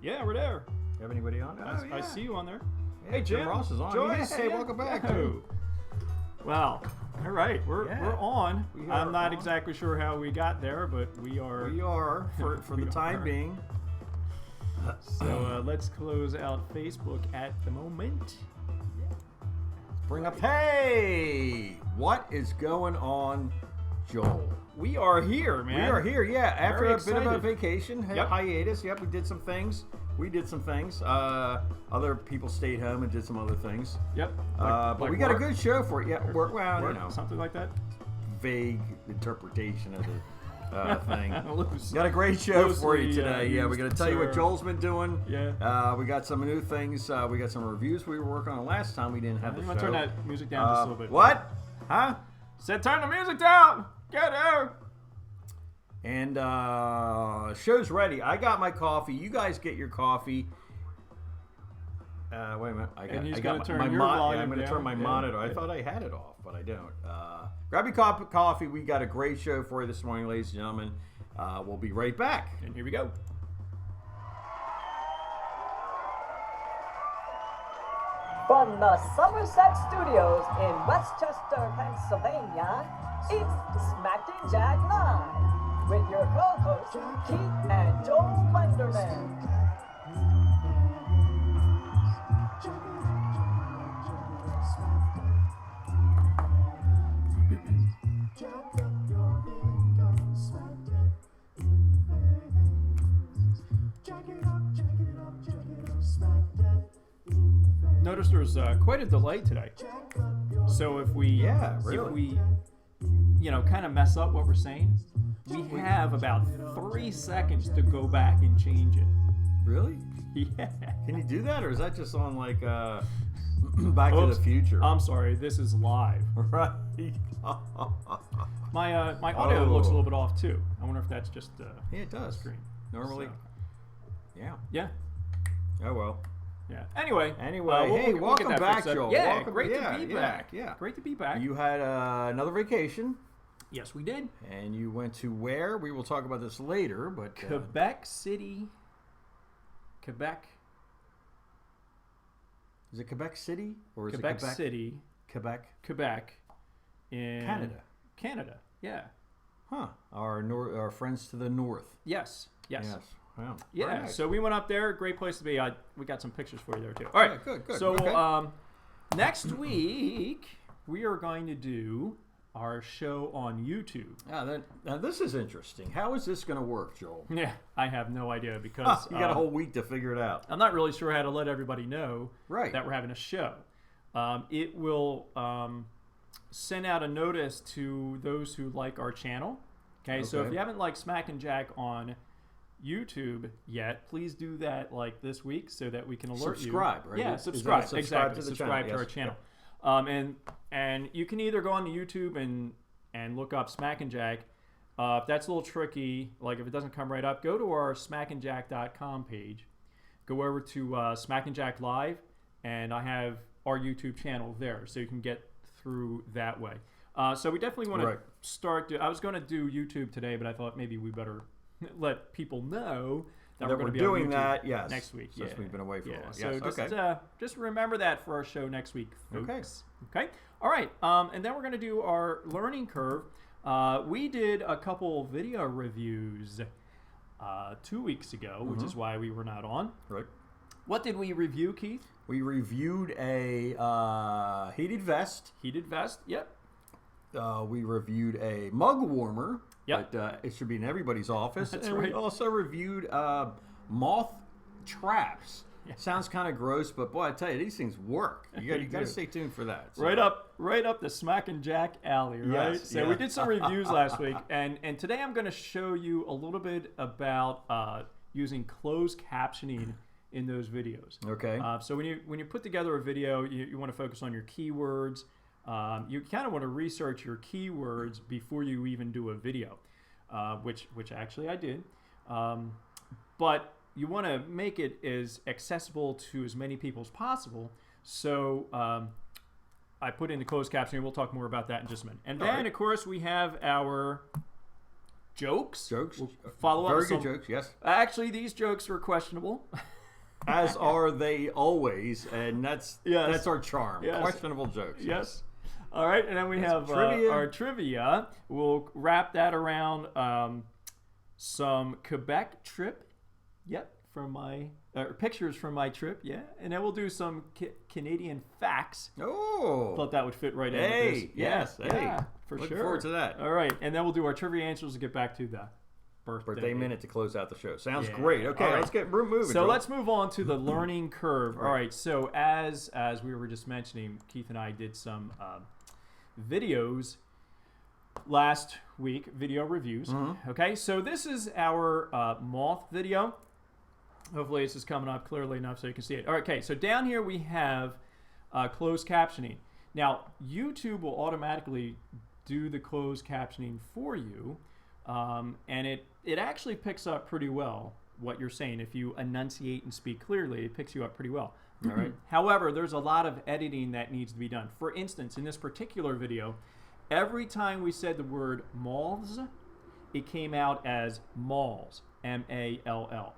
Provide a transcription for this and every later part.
Yeah, we're there. You have anybody on? I see you on there. Yeah, Hey, Jim. Ross is on. Joyce, Hey, welcome back. Yo. Wow. All right, we're on. I'm not exactly sure how we got there, but we are. We are for the time being. So let's close out Facebook at the moment. Bring up. Hey, what is going on, Joel? We are here, man. We are here, yeah. After Very a bit of a excited. vacation, hiatus. Yep, we did some things. Other people stayed home and did some other things. Yep. But we got a good show for it. Yeah, work, you know, something like that. Vague interpretation of the thing. Loose. Got a great show for you Loosely, today. Yeah, we're going to tell you what Joel's been doing. Yeah. We got some new things. We got some reviews we were working on last time. We didn't have the I'm show. gonna turn that music down just a little bit. What? Huh? Said turn the music down. Get out. And show's ready. I got my coffee. You guys get your coffee. Wait a minute. I'm going to turn my monitor. I thought I had it off, but I don't. Grab your cup of coffee. We got a great show for you this morning, ladies and gentlemen. We'll be right back. And here we go. From the Somerset Studios in Westchester, Pennsylvania, it's Smacking Jack Live with your co-hosts Keith and Joel Wenderman. Notice there's quite a delay today. So if we, kind of mess up what we're saying, we have about 3 seconds to go back and change it. Really? Yeah. Can you do that, or is that just on like Back to the Future? I'm sorry, this is live. Right. My audio looks a little bit off too. I wonder if that's just yeah, it does. Screen. Normally. So. Yeah. Yeah. Oh well. Yeah. Anyway, hey, welcome back, Joel. Yeah, great to be back. Yeah, great to be back. You had another vacation. Yes, we did. And you went to where? We will talk about this later, but Quebec City. Quebec. Is it Quebec City or is Quebec it Quebec City? Quebec. In Canada. Yeah. Huh. Our friends to the north. Yes. Wow. Yeah, so we went up there. Great place to be. We got some pictures for you there, too. All right. Yeah, good. So okay. Next week, we are going to do our show on YouTube. Now, this is interesting. How is this going to work, Joel? Yeah, I have no idea because... you got a whole week to figure it out. I'm not really sure how to let everybody know that we're having a show. It will send out a notice to those who like our channel. Okay, so if you haven't liked Smack and Jack on YouTube yet, please do that like this week so that we can alert you. Subscribe, right? Yeah, subscribe to our channel. And you can either go on to YouTube and look up Smack and Jack. If that's a little tricky, like if it doesn't come right up, go to our smackandjack.com page. Go over to Smack and Jack Live, and I have our YouTube channel there, so you can get through that way. So we definitely want to start. I was going to do YouTube today, but I thought maybe we better let people know that we're going to be doing on that next week. Since we've been away for a while. So just remember that for our show next week, folks. Okay. All right. And then we're going to do our learning curve. We did a couple video reviews 2 weeks ago, which is why we were not on. Right. What did we review, Keith? We reviewed a heated vest. Heated vest. Yep. We reviewed a mug warmer. Yep. But it should be in everybody's office. That's and right. We also reviewed moth traps. Yeah. Sounds kind of gross, but boy, I tell you, these things work. You got to stay tuned for that. So. Right up the Smack and Jack alley, right? Yes, so we did some reviews last week, and today I'm going to show you a little bit about using closed captioning in those videos. Okay. So when you put together a video, you want to focus on your keywords. You kind of want to research your keywords before you even do a video, which actually I did. But you want to make it as accessible to as many people as possible. So I put in the closed captioning. We'll talk more about that in just a minute. And then, of course, we have our jokes. We'll follow up very with some, good jokes, yes. Actually, these jokes were questionable. As are they always, and that's our charm. Yes. Questionable jokes. Yes. All right, and then we have our trivia. We'll wrap that around some Quebec trip. Yep, from my pictures from my trip. Yeah, and then we'll do some Canadian facts. Oh, thought that would fit right in. With this. Yes, yeah, for Look sure. Look forward to that. All right, and then we'll do our trivia answers and get back to the birthday minute to close out the show. Sounds great. Okay, right. Let's get moving. So let's move on to the learning curve. All right. So as we were just mentioning, Keith and I did some videos last week, video reviews. Okay. So this is our moth video. Hopefully this is coming up clearly enough so you can see it. All right. Okay. So down here we have closed captioning. Now YouTube will automatically do the closed captioning for you. And it actually picks up pretty well what you're saying. If you enunciate and speak clearly, it picks you up pretty well. All right. However, there's a lot of editing that needs to be done. For instance, in this particular video, every time we said the word moths, it came out as malls, M-A-L-L.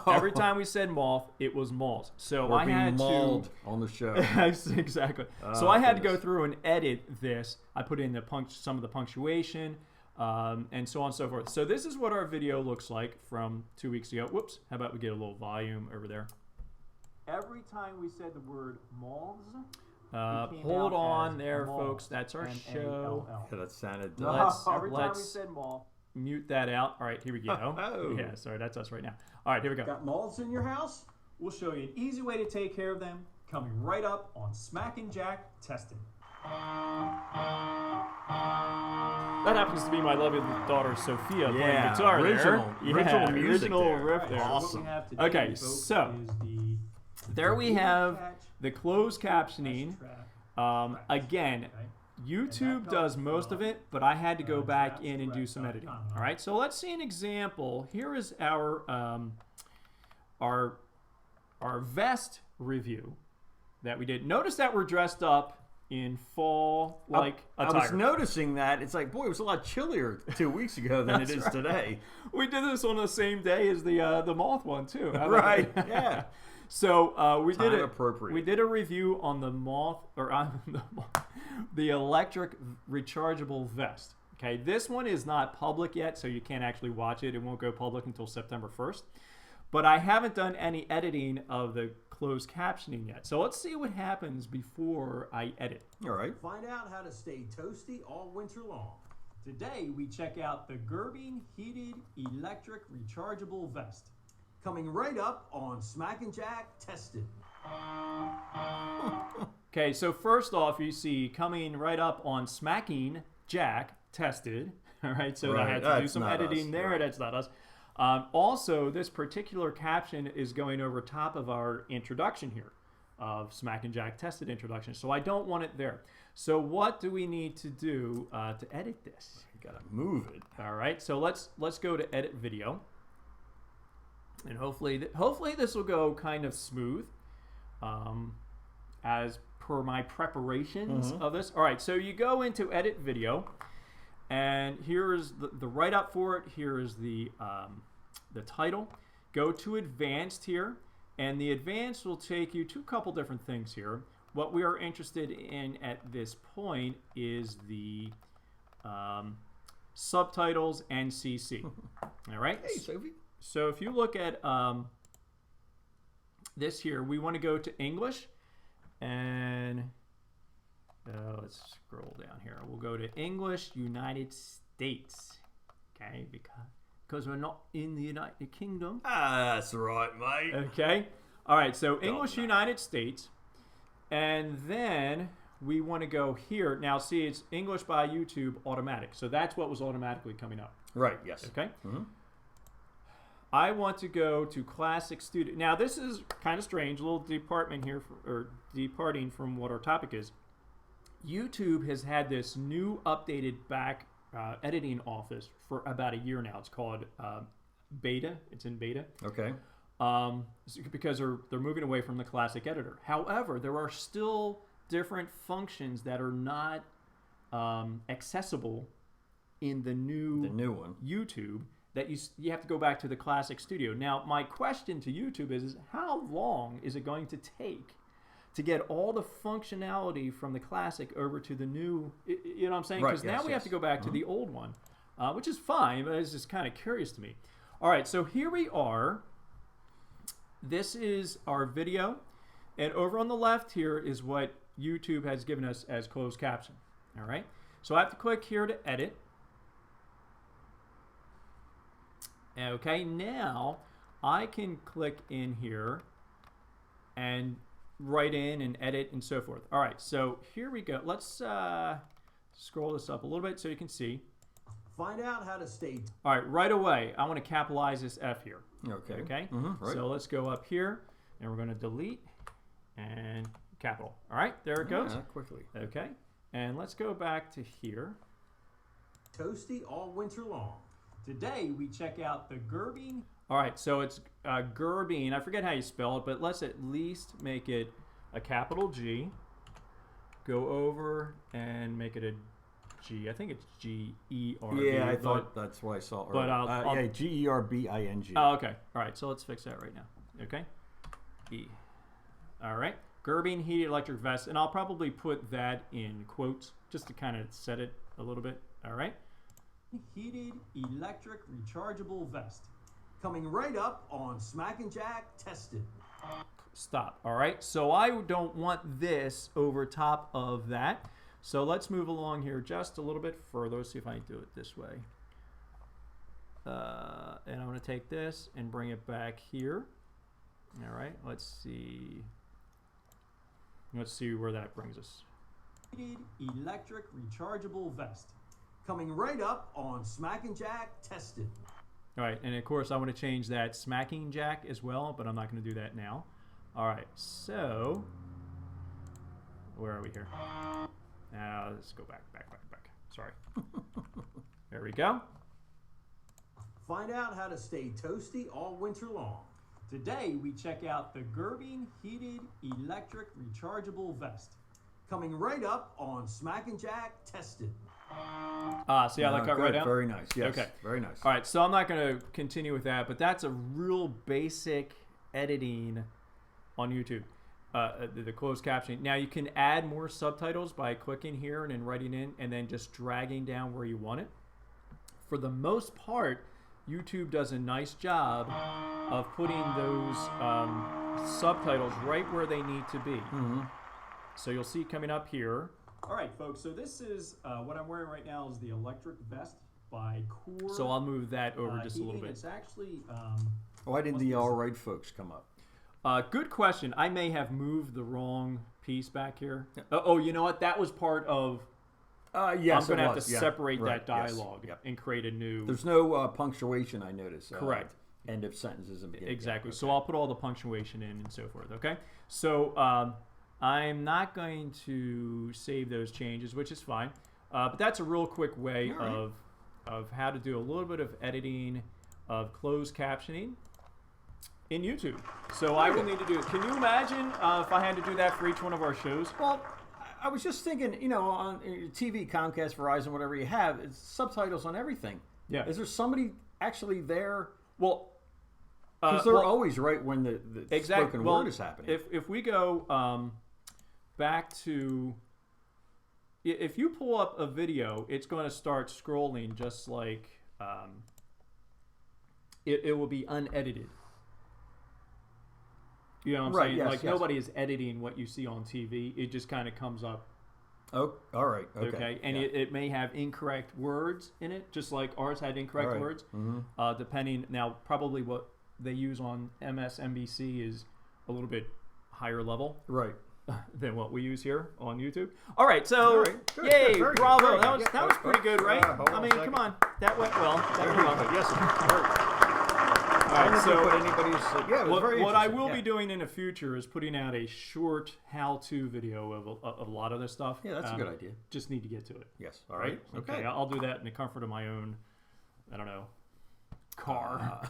Every time we said moth, it was malls. So I had to on the show. Exactly. So I had to go through and edit this. I put in some of the punctuation. And so on and so forth. So this is what our video looks like from 2 weeks ago. Whoops. How about we get a little volume over there? Every time we said the word malls, hold on there, folks. That's our show. Yeah, that sounded. Every time we said mall, mute that out. All right, here we go. Yeah, sorry, that's us right now. All right, here we go. Got moths in your house? We'll show you an easy way to take care of them. Coming right up on Smack and Jack Tested. That happens to be my lovely daughter Sophia playing guitar original riff there. Awesome. Okay, so there we have the closed captioning. Again, YouTube does most of it, but I had to go back in and do some editing. All right, so let's see an example. Here is our vest review that we did. Notice that we're dressed up in fall attire. I was noticing that. It's like, boy, it was a lot chillier 2 weeks ago than it is today. We did this on the same day as the moth one too. Right? Yeah. So we did a review on the moth on the electric rechargeable vest. Okay, this one is not public yet, so you can't actually watch it. It won't go public until September 1st. But I haven't done any editing of the closed captioning yet. So let's see what happens before I edit. All right. Find out how to stay toasty all winter long. Today we check out the Gerbing Heated Electric Rechargeable Vest. Coming right up on Smack and Jack Tested. Okay, so first off, you see coming right up on Smacking Jack Tested. All right, so I had to do some editing there. Right. That's not us. Also, this particular caption is going over top of our introduction here of Smack and Jack Tested introduction. So I don't want it there. So what do we need to do to edit this? You gotta move it. All right. So let's go to edit video, and hopefully this will go kind of smooth, as per my preparations of this. All right. So you go into edit video. And here is the write-up for it. Here is the title. Go to advanced here, and the advanced will take you to a couple different things here. What we are interested in at this point is the subtitles and CC. All right. Hey, Sophie. So if you look at this here, we want to go to English, and let's scroll down here. We'll go to English United States, okay? Because we're not in the United Kingdom. That's right, mate. Okay. All right. So English United States, and then we want to go here. Now, see, it's English by YouTube automatic. So that's what was automatically coming up. Right. Yes. Okay. I want to go to Classic Studio. Now, this is kind of strange, a little departing from what our topic is. YouTube has had this new updated back editing office for about a year now. It's called beta. It's in beta. Okay. Because they're moving away from the classic editor. However, there are still different functions that are not accessible in the new one YouTube that you have to go back to the classic studio. Now, my question to YouTube is how long is it going to take to get all the functionality from the classic over to the new? You know what I'm saying? Because now we have to go back to the old one, which is fine, but it's just kind of curious to me. All right, so here we are. This is our video, and over on the left here is what YouTube has given us as closed caption. All right, so I have to click here to edit. Okay, now I can click in here and write in and edit and so forth. All right, so here we go. Let's scroll this up a little bit so you can see. Find out how to stay. All right, right away, I want to capitalize this F here. Okay. Okay, right. So let's go up here and we're going to delete and capital. All right, there it goes. Quickly. Okay, and let's go back to here. Toasty all winter long. Today we check out the Gerbing. All right, so it's Gerbing. I forget how you spell it, but let's at least make it a capital G. Go over and make it a G. I think it's G-E-R-B. Yeah, I thought that's what I saw. But yeah, G-E-R-B-I-N-G. Oh, okay. All right, so let's fix that right now. Okay. E. All right. Gerbing heated electric vest, and I'll probably put that in quotes just to kind of set it a little bit. All right. Heated electric rechargeable vest. Coming right up on Smack and Jack Tested. Stop. All right. So I don't want this over top of that. So let's move along here just a little bit further. Let's see if I can do it this way. And I'm going to take this and bring it back here. All right. Let's see. Let's see where that brings us. Heated electric rechargeable vest. Coming right up on Smack and Jack Tested. All right, and of course I want to change that Smacking Jack as well, but I'm not going to do that now. All right, so where are we here? Now let's go back. Sorry. There we go. Find out how to stay toasty all winter long. Today we check out the Gerbing heated electric rechargeable vest. Coming right up on Smack and Jack Tested. See how that cut right out? Very nice. Yes. Okay. Very nice. All right, so I'm not going to continue with that, but that's a real basic editing on YouTube, the closed captioning. Now you can add more subtitles by clicking here and then writing in and then just dragging down where you want it. For the most part, YouTube does a nice job of putting those subtitles right where they need to be. Mm-hmm. So you'll see coming up here. All right, folks, so this is what I'm wearing right now is the electric vest by Core. So I'll move that over just a little bit. It's actually... why didn't the all right folks come up? Good question. I may have moved the wrong piece back here. Oh, you know what? That was part of... yes, I'm going to have to separate that dialogue and create a new... There's no punctuation, I noticed. Correct. End of sentences and beginning. Exactly. Okay. So I'll put all the punctuation in and so forth, okay? So... I'm not going to save those changes, which is fine. But that's a real quick way of how to do a little bit of editing of closed captioning in YouTube. So I will need to do it. Can you imagine if I had to do that for each one of our shows? Well, I was just thinking, you know, on TV, Comcast, Verizon, whatever you have, it's subtitles on everything. Yeah. Is there somebody actually there? Well... Because they're always right when the spoken word is happening. If we go... back to, if you pull up a video, it's going to start scrolling just like it will be unedited. You know what I'm saying? Yes, like nobody is editing what you see on TV. It just kind of comes up. Oh, all right. Okay. And it may have incorrect words in it, just like ours had incorrect words. Mm-hmm. Depending, now probably what they use on MSNBC is a little bit higher level. Right. Than what we use here on YouTube. All right, so yay, bravo! That was pretty good, right? I mean, come on, that went well. Yes, all right, so what I will be doing in the future is putting out a short how-to video of a lot of this stuff. Yeah, that's a good idea. Just need to get to it. Yes. All right. Okay. I'll do that in the comfort of my own, I don't know, car.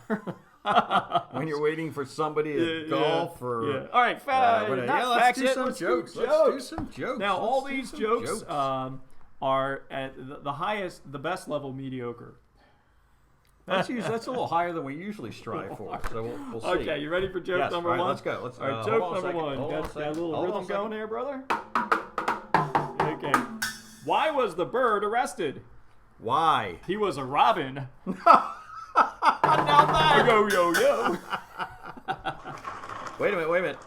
When you're waiting for somebody to golf or... All right, let's do some jokes. Let's do some jokes. Now, all these jokes, are at the highest, the best level mediocre. That's a little higher than we usually strive for. So we'll see. Okay, you ready for joke number one? Let's go. All right, joke number one. Got a little rhythm going here, brother? Okay. Why was the bird arrested? Why? He was a robin. Now that. Yo, yo, yo. Wait a minute.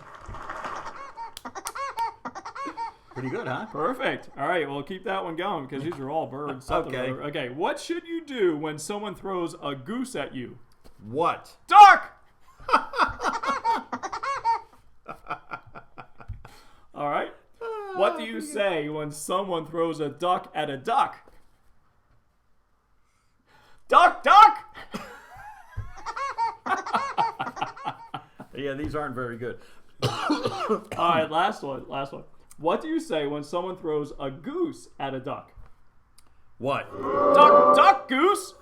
Pretty good, huh? Perfect. All right, well, keep that one going because these are all birds. Okay. Okay, what should you do when someone throws a goose at you? What? Duck! All right. What do you say when someone throws a duck at a duck? Duck, duck! Yeah, these aren't very good. All right, last one. What do you say when someone throws a goose at a duck? What? Duck, duck, goose!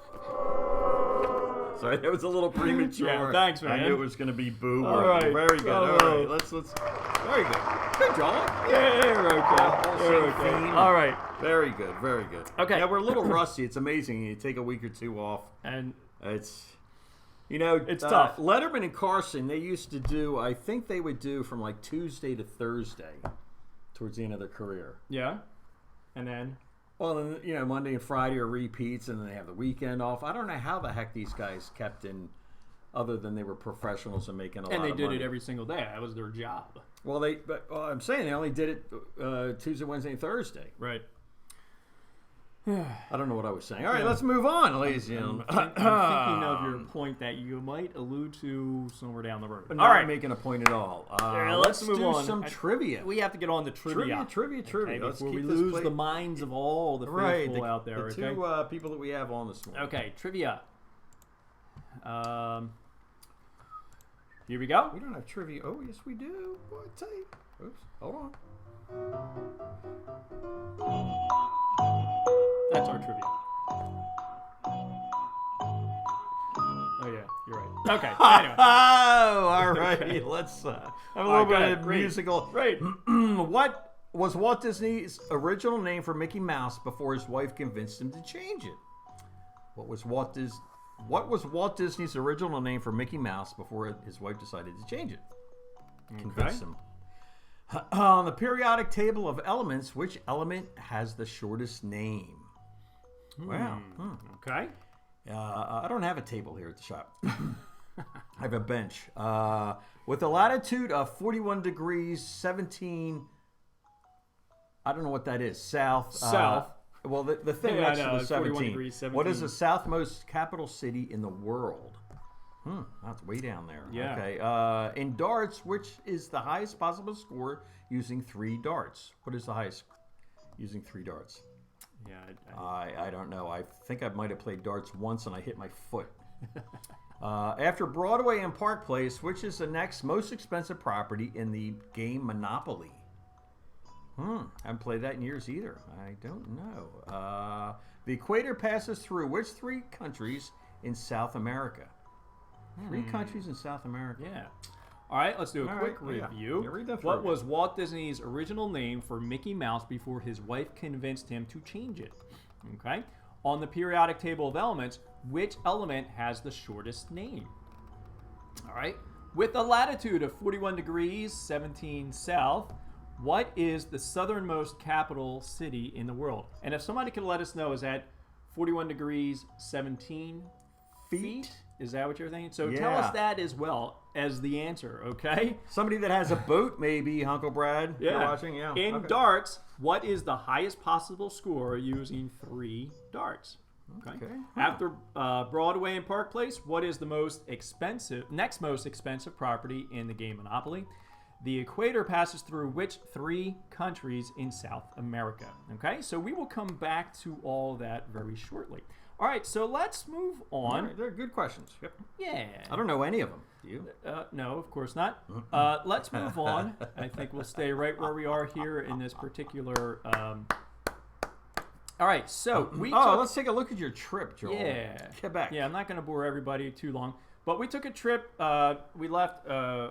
Sorry, that was a little premature. Yeah, thanks, man. I knew it was going to be boo. All right. Very good. All right. Let's. Very good. Good job. Yeah, you're okay. All right. Very good. Very good. Okay. Yeah, we're a little rusty. It's amazing. You take a week or two off. And it's... it's tough. Letterman and Carson, they used to do, I think they would do from like Tuesday to Thursday towards the end of their career. Yeah. And then? Well, then, Monday and Friday are repeats, and then they have the weekend off. I don't know how the heck these guys kept in, other than they were professionals and making a lot of money. And they did it every single day. That was their job. Well, I'm saying they only did it Tuesday, Wednesday, and Thursday. Right. I don't know what I was saying. All right, let's move on, ladies and gentlemen. I'm thinking of your point that you might allude to somewhere down the road. Not making a point at all. Let's move on. Some trivia. We have to get on to trivia. Trivia. Okay, before we lose the minds of all the faithful out there. The two people that we have on this morning. Okay, trivia. Here we go. We don't have trivia. Oh, yes, we do. What tape? Oops. Hold on. That's our trivia. Oh, yeah, you're right. Okay, anyway. Oh, all right. Okay. Let's have a little bit of musical. Right. What was Walt Disney's original name for Mickey Mouse before his wife convinced him to change it? What was Walt Disney's original name for Mickey Mouse before his wife decided to change it? Convince him. On the periodic table of elements, which element has the shortest name? Wow. Okay. I don't have a table here at the shop. I have a bench. With a latitude of 41 degrees, 17... I don't know what that is. South. Well, the thing next to the 17. Degrees, 17. What is the southmost capital city in the world? That's way down there. Yeah. Okay. In darts, which is the highest possible score using 3 darts? What is the highest using 3 darts? Yeah. I don't know. I think I might have played darts once and I hit my foot. After Broadway and Park Place, which is the next most expensive property in the game Monopoly? Haven't played that in years either. I don't know. The equator passes through which 3 countries in South America? 3 countries in South America. Yeah. All right, let's do a quick review. Yeah, read that what was Walt Disney's original name for Mickey Mouse before his wife convinced him to change it? Okay. On the periodic table of elements, which element has the shortest name? All right. With a latitude of 41 degrees, 17 south, what is the southernmost capital city in the world? And if somebody could let us know, is that 41 degrees, 17 feet? Is that what you're thinking? So tell us that as well as the answer, okay? Somebody that has a boat, maybe, Uncle Brad. Yeah. You're watching? Yeah. In darts, what is the highest possible score using 3 darts? Okay. After Broadway and Park Place, what is the next most expensive property in the game Monopoly? The equator passes through which 3 countries in South America? Okay, so we will come back to all that very shortly. All right, so let's move on. Right, they're good questions. Yep. Yeah. I don't know any of them. Do you? No, of course not. Let's move on. I think we'll stay right where we are here in this particular... All right, so let's take a look at your trip, Joel. Yeah. Quebec. Yeah, I'm not going to bore everybody too long. But we took a trip. We left a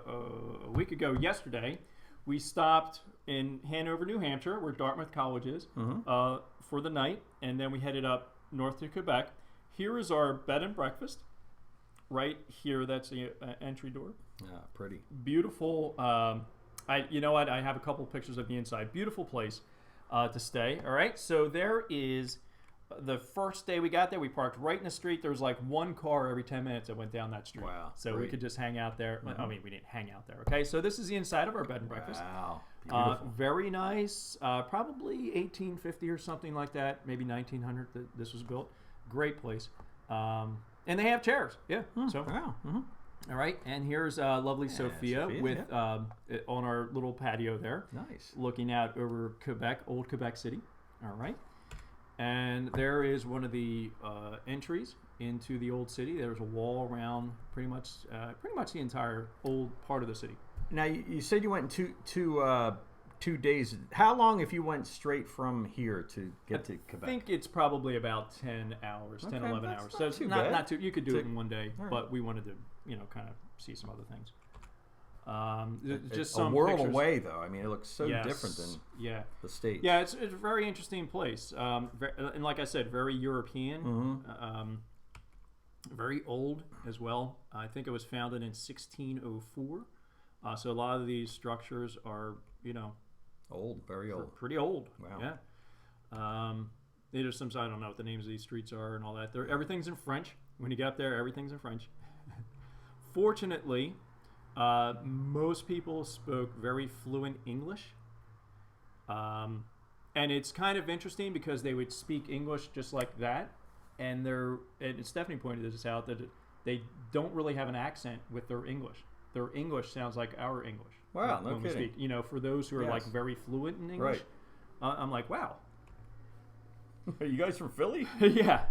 week ago yesterday. We stopped in Hanover, New Hampshire, where Dartmouth College is, for the night, and then we headed up north to Quebec. Here is our bed and breakfast. Right here, that's the entry door. Ah, pretty. Beautiful. You know what? I have a couple pictures of the inside. Beautiful place to stay. All right. So there is the first day we got there. We parked right in the street. There was like one car every 10 minutes that went down that street. Wow. So we could just hang out there. I mean, we didn't hang out there. Okay. So this is the inside of our bed and breakfast. Wow. Beautiful. Very nice. Probably 1850 or something like that. Maybe 1900 that this was built. Great place. And they have chairs. Yeah. So. Wow. All right, and here's lovely Sophia with on our little patio there. Nice. Looking out over Quebec, old Quebec City. All right. And there is one of the entries into the old city. There's a wall around pretty much the entire old part of the city. Now, you said you went in 2 days. How long if you went straight from here to get to Quebec? I think it's probably about 10 hours, 10, 11 hours. So it's not too, you could do it in one day, but we wanted to, kind of see some other things. Just some a world pictures. Away, though. I mean, it looks so different than the States. Yeah, it's a very interesting place. And like I said, very European, very old as well. I think it was founded in 1604. So a lot of these structures are, old, very old. Pretty old. Wow. Yeah. There's some, I don't know what the names of these streets are and all that. Everything's in French. When you get up there, everything's in French. Fortunately, most people spoke very fluent English. And it's kind of interesting because they would speak English just like that. And Stephanie pointed this out, that they don't really have an accent with their English. Their English sounds like our English. Wow, no kidding. Speak. For those who are like very fluent in English, I'm like, wow. Are you guys from Philly? Yeah.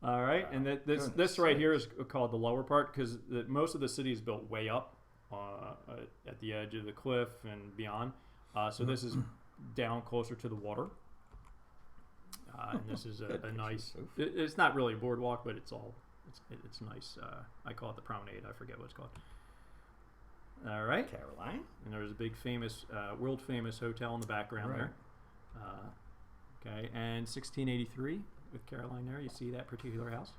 All right, and this right here is called the lower part because most of the city is built way up at the edge of the cliff and beyond. So this is down closer to the water. And this is a nice. It's not really a boardwalk, but it's nice. I call it the promenade. I forget what it's called. All right, Caroline. And there's a big famous, world famous hotel in the background there. Okay, and 1683 with Caroline there. You see that particular house,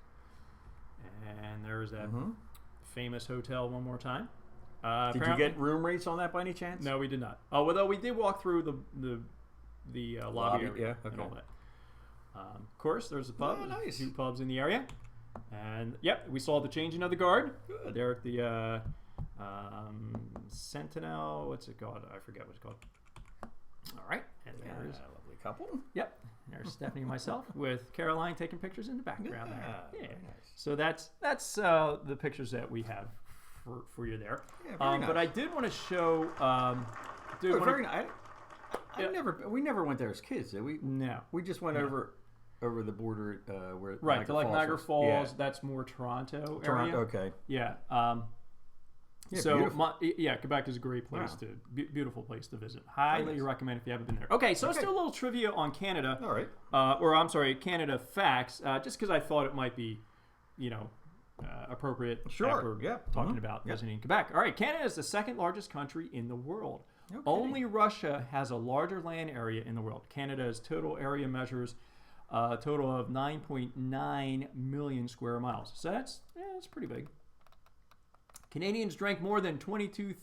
and there's that famous hotel one more time. Did you get room rates on that by any chance? No, we did not. Oh, although we did walk through the lobby area and all that. Of course, there's a pub. Oh, nice. 2 pubs in the area. And, we saw the changing of the guard. Good. There at the Sentinel. What's it called? I forget what it's called. All right. And there's a lovely couple. Yep. There's Stephanie and myself with Caroline taking pictures in the background there. Yeah. Very nice. So that's the pictures that we have for you there. Yeah, very nice. But I did want to show. Very nice. We never went there as kids, did we? No. We just went over the border where Niagara Falls. Yeah. That's more Toronto area. Okay. Yeah. Quebec is a great place beautiful place to visit. Highly recommend if you haven't been there. Okay, so let's do a little trivia on Canada. All right. Canada facts. Just because I thought it might be, appropriate. Sure. Talking about visiting Quebec. All right. Canada is the second largest country in the world. Okay. Only Russia has a larger land area in the world. Canada's total area measures a total of 9.9 million square miles. So that's pretty big. Canadians drank more than 22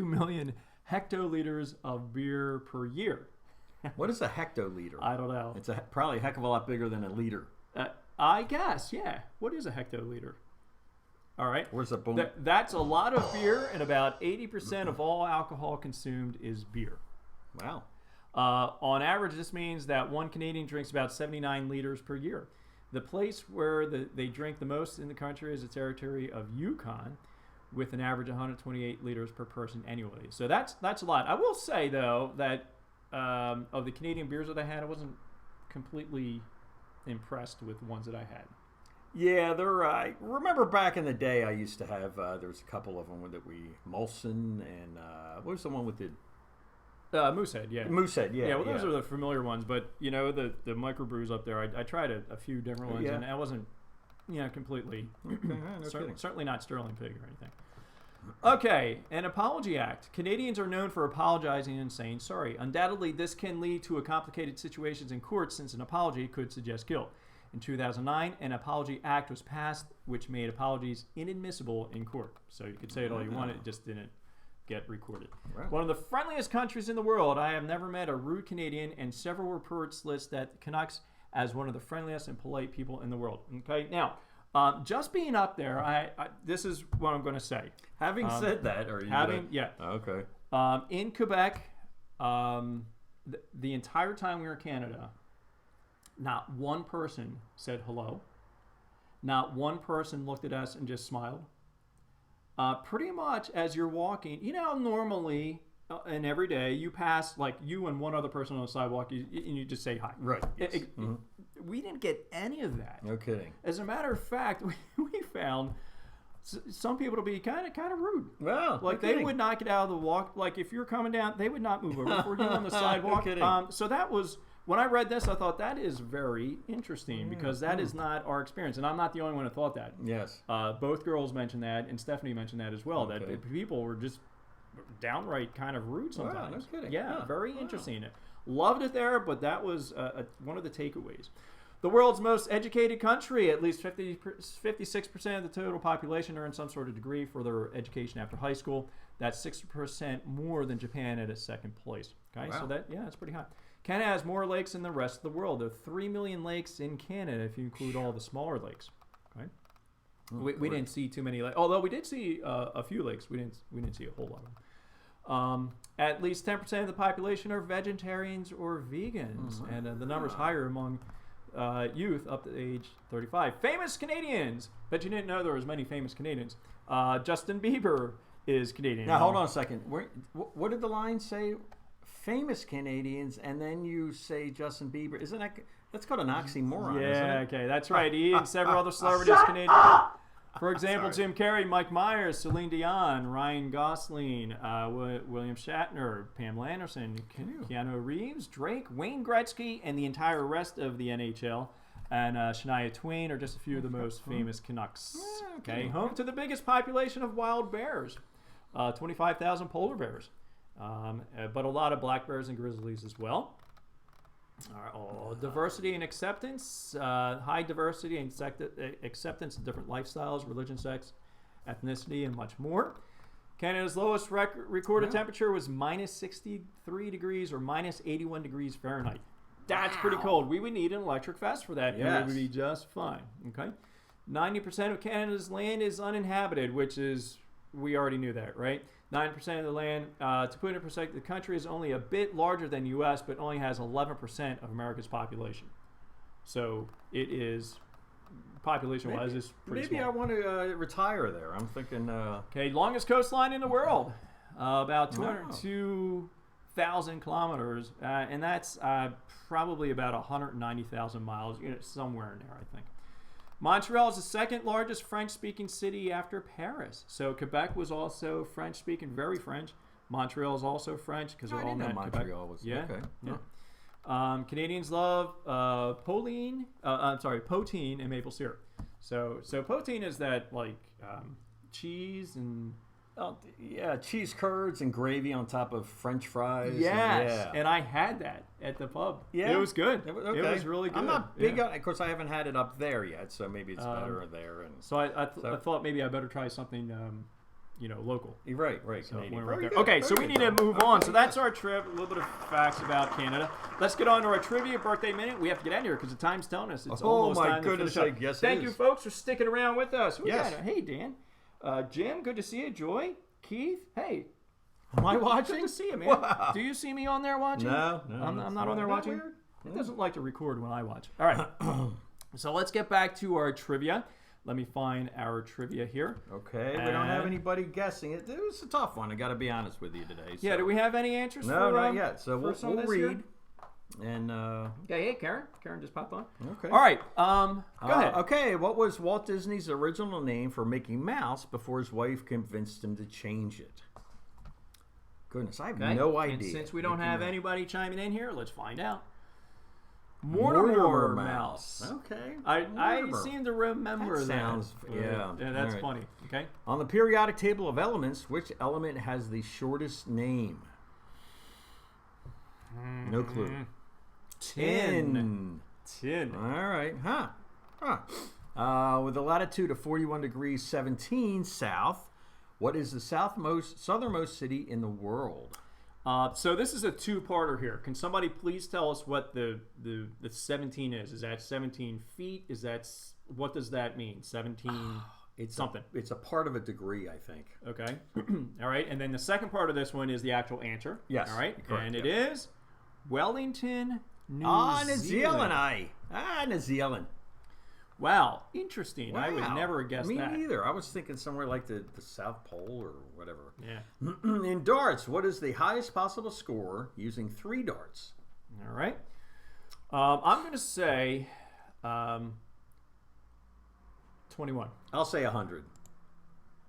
million hectoliters of beer per year. What is a hectoliter? I don't know. It's probably a heck of a lot bigger than a liter. I guess, yeah. What is a hectoliter? All right. Where's the boom? That's a lot of beer, and about 80% of all alcohol consumed is beer. Wow. On average, this means that one Canadian drinks about 79 liters per year. The place where they drink the most in the country is the territory of Yukon, with an average of 128 liters per person annually. So that's a lot. I will say, though, that of the Canadian beers that I had, I wasn't completely impressed with the ones that I had. Yeah, I remember back in the day I used to have, there was a couple of them that Molson and, what was the one with the... Moosehead, yeah. Moosehead, yeah. Yeah, well, those are the familiar ones, but, the microbrews up there, I tried a few different ones, and I wasn't, completely, certainly not Sterling Pig or anything. Okay, an apology act. Canadians are known for apologizing and saying sorry. Undoubtedly, this can lead to a complicated situations in court since an apology could suggest guilt. In 2009, an apology act was passed which made apologies inadmissible in court. So you could say it all you want, it just didn't get recorded. Right. One of the friendliest countries in the world. I have never met a rude Canadian, and several reports list that Canucks as one of the friendliest and polite people in the world. Okay, now, just being up there, this is what I'm going to say. Having said that, are you okay. In Quebec, the entire time we were in Canada, not one person said hello. Not one person looked at us and just smiled. Pretty much as you're walking, normally and every day you pass like you and one other person on the sidewalk, and you just say hi. Right. Yes. We didn't get any of that. No kidding. As a matter of fact, we found some people to be kind of rude. Well, like they would not get out of the walk. Like if you're coming down, they would not move over for you on the sidewalk. No kidding. So that was. When I read this, I thought that is very interesting because that is not our experience. And I'm not the only one who thought that. Yes. Both girls mentioned that, and Stephanie mentioned that as well, that people were just downright kind of rude sometimes. Wow, no kidding. Yeah, very interesting. Loved it there, but that was one of the takeaways. The world's most educated country, at least 56% of the total population earn some sort of degree for their education after high school. That's 60% more than Japan at its second place. Okay, so that's pretty high. Canada has more lakes than the rest of the world. There are 3 million lakes in Canada if you include all the smaller lakes. Right? We didn't see too many lakes, although we did see a few lakes. We didn't see a whole lot of them. At least 10% of the population are vegetarians or vegans, and the number's higher among youth up to age 35. Famous Canadians. Bet you didn't know there was many famous Canadians. Justin Bieber is Canadian. Now hold on a second. What did the line say? Famous Canadians, and then you say Justin Bieber. Isn't that's called an oxymoron? Yeah, isn't it? Okay, that's right. He and several other celebrities Canadian. For example, Jim Carrey, Mike Myers, Celine Dion, Ryan Gosling, William Shatner, Pamela Anderson, Keanu Reeves, Drake, Wayne Gretzky, and the entire rest of the NHL. And Shania Twain are just a few of the most famous Canucks. Okay, home to the biggest population of wild bears, 25,000 polar bears. But a lot of black bears and grizzlies as well. Diversity and acceptance, high diversity and acceptance of different lifestyles, religion, sex, ethnicity, and much more. Canada's lowest recorded temperature was minus 63 degrees or minus 81 degrees Fahrenheit. That's pretty cold. We would need an electric vest for that, and it would be just fine. Okay, 90% of Canada's land is uninhabited, which is, we already knew that, right? 9% of the land, to put it in perspective, the country is only a bit larger than the U.S., but only has 11% of America's population. So it is, population-wise, is pretty small. Maybe I want to retire there. I'm thinking... Okay, longest coastline in the world. About 202,000 kilometers, and that's probably about 190,000 miles, somewhere in there, I think. Montreal is the second largest French-speaking city after Paris. So Quebec was also French-speaking, very French. Montreal is also French because they're all met Montreal was okay. Yeah. Canadians love poutine and maple syrup. So poutine is that like cheese and cheese curds and gravy on top of French fries. Yes, and I had that at the pub. Yeah, it was good. It was really good. I'm not big on. Of course, I haven't had it up there yet, so maybe it's better there. And so I thought maybe I better try something, local. Right, So Canadian. Okay, so we need to move on. So that's our trip. A little bit of facts about Canada. Let's get on to our trivia birthday minute. We have to get out of here because the time's telling us it's almost time to finish up. Yes, Thank you, folks, for sticking around with us. Hey, Dan. Jim, good to see you. Joy, Keith, hey. Am I watching? Good to see you, man. Wow. Do you see me on there watching? No. I'm not on there watching. Weird? It doesn't like to record when I watch. All right. So let's get back to our trivia. Let me find our trivia here. Okay. We don't have anybody guessing it. It was a tough one. I got to be honest with you today. So. Yeah. Do we have any answers? No, not yet. So we'll read. And hey, Karen. Karen just popped on. Okay. All right. Go ahead. Okay. What was Walt Disney's original name for Mickey Mouse before his wife convinced him to change it? Goodness, I have no idea. And since we don't have anybody chiming in here, let's find out. Mortimer Mouse. Okay. I seem to remember that. Sounds, yeah. Yeah, that's funny. Okay. On the periodic table of elements, which element has the shortest name? No clue. Tin. All right. With a latitude of 41 degrees 17 south, what is the southernmost city in the world? So this is a two-parter here. Can somebody please tell us what the 17 is? Is that 17 feet? What does that mean? 17 It's something. It's a part of a degree, I think. Okay. All right. And then the second part of this one is the actual answer. Yes. All right. Correct, and it is Wellington, New New Zealand. New Zealand. Wow. Interesting. Wow. I would never have guessed that. Me neither. I was thinking somewhere like the South Pole or whatever. Yeah. In darts, what is the highest possible score using 3 darts? All right. I'm going to say 21. I'll say 100.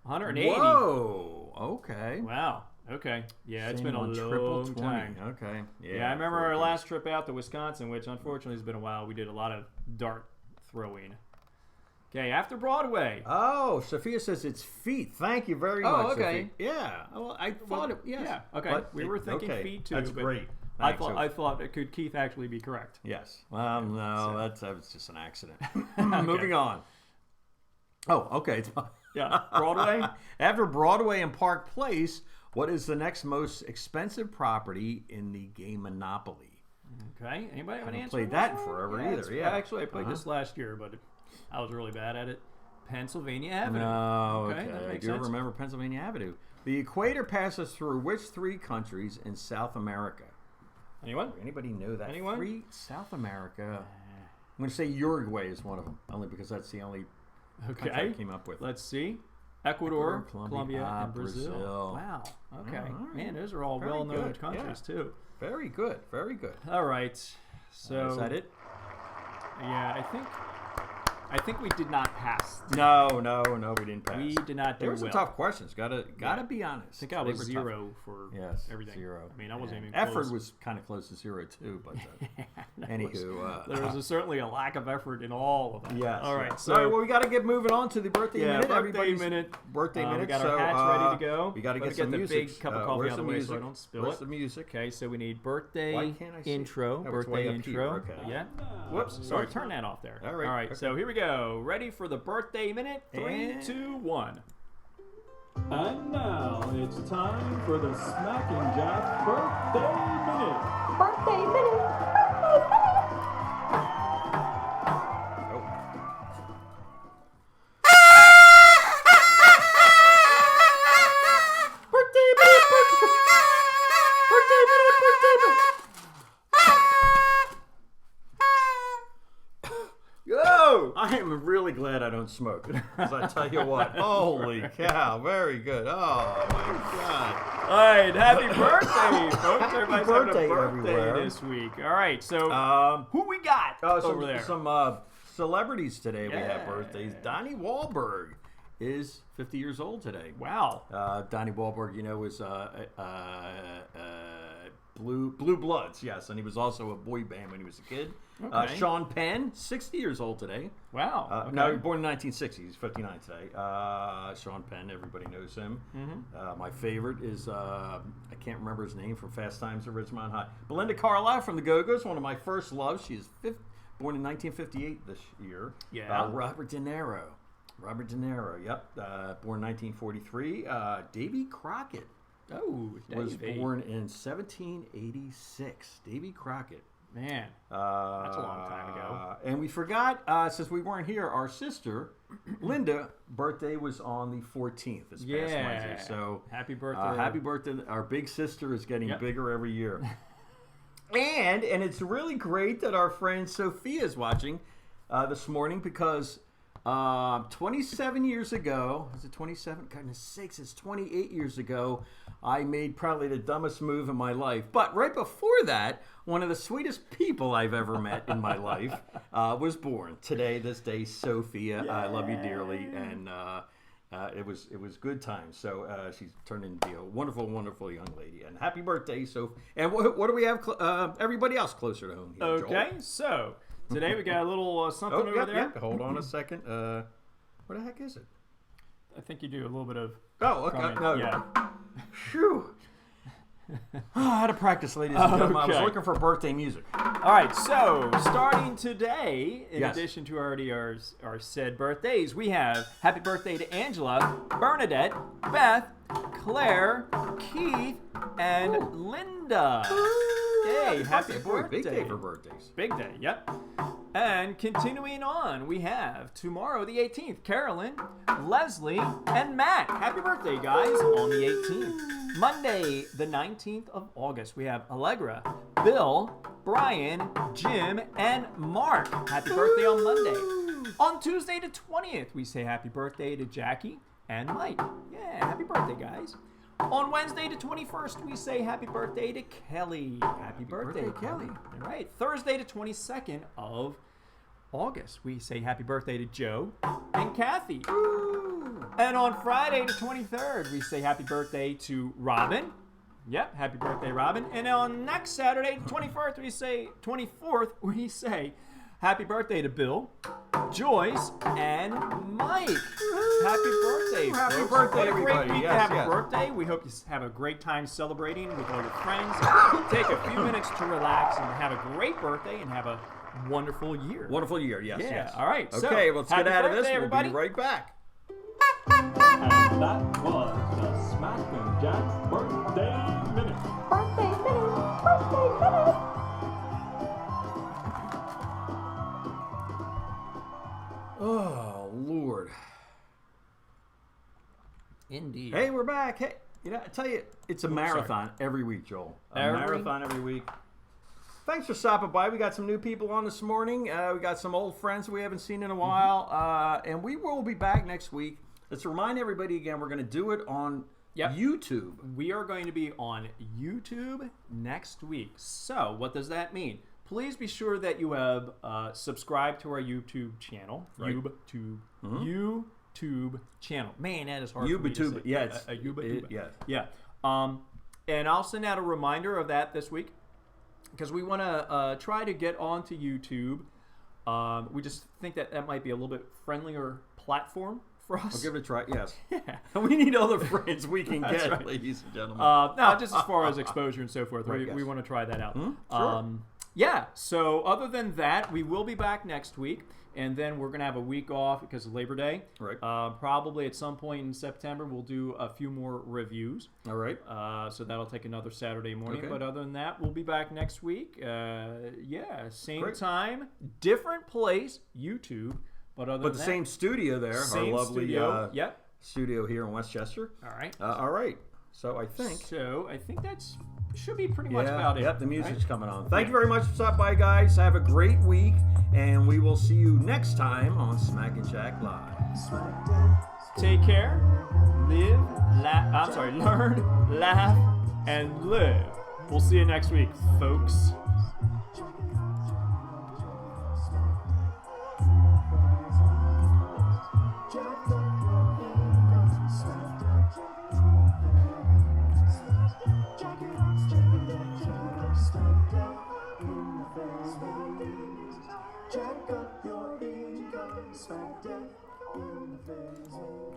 180. Whoa. Okay. Wow. Okay. Yeah, it's Same been a on long triple 20. time. Okay. Yeah, I remember our last trip out to Wisconsin, which unfortunately has been a while. We did a lot of dart throwing. Okay, after Broadway. Oh, Sophia says it's feet. Thank you very much. Okay. Sophia. Yeah. Well, I thought it. Yes. Yeah. Okay. But we were thinking feet too. That's but great. I Thanks, thought could Keith actually be correct? Yes. Well, no, that was just an accident. Moving on. Oh, okay. Yeah. Broadway. After Broadway and Park Place, what is the next most expensive property in the game Monopoly? Okay. Anybody have an answer? Played that forever either. Yeah. Actually, I played this last year, but I was really bad at it. Pennsylvania Avenue. No. Okay. That I makes do sense. remember Pennsylvania Avenue. The equator passes through which 3 countries in South America? Anyone? Anybody know that? Anyone? 3 South America. I'm going to say Uruguay is one of them, only because that's the only country I came up with. Let's see. Ecuador, Colombia, Colombia and Brazil. Wow. Okay. Right. Man, those are all Very well-known good. countries too. Very good. Very good. All right. So is that it? Yeah, I think we did not pass. No, we didn't pass. We did not do There were some well. tough questions. Gotta be honest. I think I was 0 for everything. 0. I mean, I wasn't even effort close. was kind of close to 0 too, but anywho, there was certainly a lack of effort in all of them. Yes. All right. Yes. So all right, well, we got to get moving on to the birthday minute. Birthday minute. We got our hats ready to go. We got to get the some music. big cup of coffee out of the way so I don't spill Where's it. the music? Okay, so we need birthday Why can't I see intro. it? Oh, it's Birthday way up intro. here. Okay. Yeah. Whoops. Sorry. Turn that off there. All right. All right. Okay. So here we go. Ready for the birthday minute? 3, 2, 1. And now it's time for the Smack and Jack Birthday Minute. Birthday minute. I am really glad I don't smoke. Because I tell you what, holy cow, very good. Oh my God. All right, happy birthday, folks. Everybody's birthday having a birthday everywhere. this week. All right, so who we got over there? Some celebrities today. We have birthdays. Donnie Wahlberg is 50 years old today. Wow. Donnie Wahlberg, you know, was Blue Bloods, yes, and he was also a boy band when he was a kid. Okay. Sean Penn, 60 years old today. Wow. Okay. No, he was born in 1960. He's 59 today. Sean Penn, everybody knows him. Mm-hmm. My favorite is, I can't remember his name, from Fast Times at Ridgemont High. Belinda Carlisle from the Go-Go's, one of my first loves. She is born in 1958 this year. Yeah. Robert De Niro, yep. Born in 1943. Davy Crockett. Oh, was born in 1786. Davy Crockett. Man, that's a long time ago. And we forgot, since we weren't here, our sister, Linda, birthday was on the 14th this past Wednesday. So happy birthday. Happy birthday. Our big sister is getting bigger every year. and it's really great that our friend Sophia is watching this morning because 27 years ago, is it 27? Goodness sakes, it's 28 years ago, I made probably the dumbest move in my life. But right before that, one of the sweetest people I've ever met in my life was born. Today, this day, Sophia, I love you dearly. And It was good times. So she's turned into be a wonderful, wonderful young lady. And happy birthday, Sophie. And what do we have? Everybody else closer to home here, Okay, Joel? so today we got a little something over there. Yep. Hold on a second. What the heck is it? I think you do a little bit of. Oh, okay. No. Yeah. Phew. I had to practice, ladies and gentlemen. I was looking for birthday music. All right, so starting today, in addition to already our said birthdays, we have happy birthday to Angela, Bernadette, Beth, Claire, Keith, and Linda. Yay, happy birthday. Big day for birthdays. Big day, yep. And continuing on, we have tomorrow, the 18th, Carolyn, Leslie, and Matt. Happy birthday, guys, on the 18th. Monday, the 19th of August, we have Allegra, Bill, Brian, Jim, and Mark. Happy birthday on Monday. On Tuesday, the 20th, we say happy birthday to Jackie and Mike. Yeah, happy birthday, guys. On Wednesday, the 21st, we say happy birthday to Kelly. Happy birthday, Kelly. All right. Thursday, the 22nd of August, we say happy birthday to Joe and Kathy. Woo! And on Friday, the 23rd, we say happy birthday to Robin. Yep, happy birthday, Robin. And on next Saturday, the 24th, we say happy birthday to Bill, Joyce, and Mike. Happy birthday, folks. Happy birthday, everybody. What a great week to have a birthday. We hope you have a great time celebrating with all your friends. Take a few minutes to relax and have a great birthday and have a wonderful year. Wonderful year, yes, yeah. yes. All right. Okay, let's get out of this. Everybody. We'll be right back. And that was the Smack and Jack Birthday Minute. Birthday minute, birthday minute. Oh, Lord. Indeed. Hey, we're back. Hey, I tell you, it's a marathon every week, Joel. Marathon every week. Thanks for stopping by. We got some new people on this morning. We got some old friends we haven't seen in a while. And we will be back next week. Let's remind everybody again, we're going to do it on YouTube. We are going to be on YouTube next week. So, what does that mean? Please be sure that you have subscribed to our YouTube channll. Right. YouTube channel. Man, that is hard for me to say. Yes. YouTube. Yes. Yeah. And I'll send out a reminder of that this week because we want to try to get onto YouTube. We just think that might be a little bit friendlier platform for us. I'll give it a try, yes. Yeah. We need other friends we can get, right. ladies and gentlemen. No, just as far as exposure and so forth. Right, we want to try that out. Sure. Yeah, so other than that, we will be back next week, and then we're going to have a week off because of Labor Day. Right. Probably at some point in September, we'll do a few more reviews. All right. So that'll take another Saturday morning. Okay. But other than that, we'll be back next week. Same time, different place, YouTube. But the same studio there, same our lovely studio. studio here in Westchester. All right. All right. So I think that's should be pretty much about it. Yep, the music's coming on. Thank you very much for stopping by, guys. Have a great week, and we will see you next time on Smack and Jack Live. Take care. Learn, laugh, and live. We'll see you next week, folks. Jack up your income, smack down in the face.